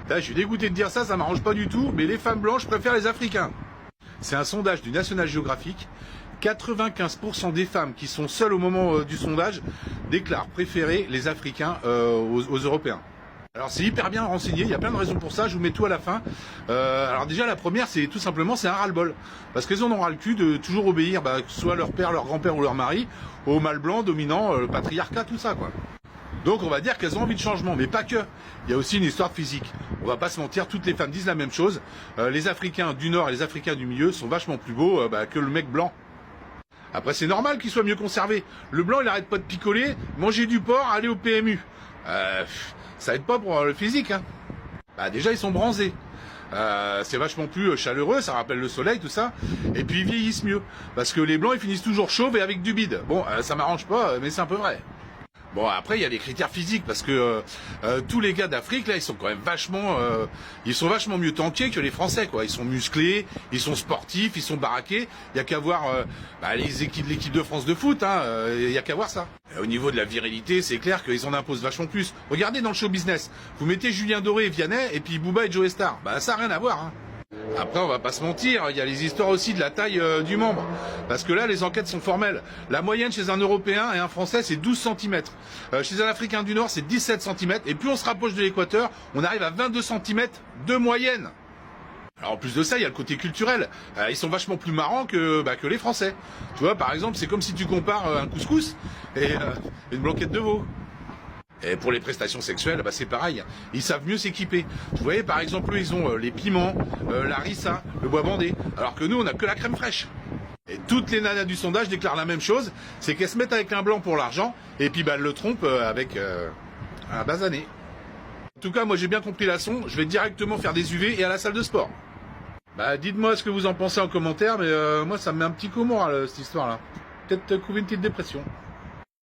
Là, je suis dégoûté de dire ça, ça m'arrange pas du tout, mais les femmes blanches préfèrent les Africains. C'est un sondage du National Geographic. 95% des femmes qui sont seules au moment du sondage déclarent préférer les Africains aux Européens. Alors c'est hyper bien renseigné, il y a plein de raisons pour ça, je vous mets tout à la fin. Alors déjà la première c'est tout simplement c'est un ras-le-bol. Parce qu'elles en ont ras le cul de toujours obéir, que ce soit leur père, leur grand-père ou leur mari, au mâle blanc dominant, le patriarcat, tout ça quoi. Donc on va dire qu'elles ont envie de changement, mais pas que. Il y a aussi une histoire physique. On va pas se mentir, toutes les femmes disent la même chose. Les Africains du Nord et les Africains du Milieu sont vachement plus beaux que le mec blanc. Après c'est normal qu'ils soient mieux conservés. Le blanc il arrête pas de picoler, manger du porc, aller au PMU. Ça aide pas pour le physique. Hein. Déjà ils sont bronzés. C'est vachement plus chaleureux, ça rappelle le soleil, tout ça. Et puis ils vieillissent mieux. Parce que les blancs ils finissent toujours chauves et avec du bide. Bon, ça m'arrange pas, mais c'est un peu vrai. Bon après il y a les critères physiques parce que tous les gars d'Afrique là ils sont quand même vachement mieux tankés que les Français quoi. Ils sont musclés, ils sont sportifs, ils sont baraqués. Il y a qu'à voir l'équipe de France de foot, hein. Il y a qu'à voir ça. Et au niveau de la virilité c'est clair qu'ils en imposent vachement plus. Regardez dans le show business, vous mettez Julien Doré et Vianney et puis Booba et Joe Star, ça n'a rien à voir. Hein. Après, on va pas se mentir, il y a les histoires aussi de la taille du membre. Parce que là, les enquêtes sont formelles. La moyenne chez un Européen et un Français, c'est 12 cm. Chez un Africain du Nord, c'est 17 cm. Et plus on se rapproche de l'équateur, on arrive à 22 cm de moyenne. Alors en plus de ça, il y a le côté culturel. Ils sont vachement plus marrants que les Français. Tu vois, par exemple, c'est comme si tu compares un couscous et une blanquette de veau. Et pour les prestations sexuelles, c'est pareil. Ils savent mieux s'équiper. Vous voyez, par exemple, eux, ils ont les piments, la rissa, le bois bandé. Alors que nous, on n'a que la crème fraîche. Et toutes les nanas du sondage déclarent la même chose. C'est qu'elles se mettent avec un blanc pour l'argent. Et puis, elles le trompent avec un basané. En tout cas, moi, j'ai bien compris la leçon. Je vais directement faire des UV et à la salle de sport. Dites-moi ce que vous en pensez en commentaire. Mais moi, ça me met un petit coup au moral, cette histoire-là. Peut-être couver une petite dépression.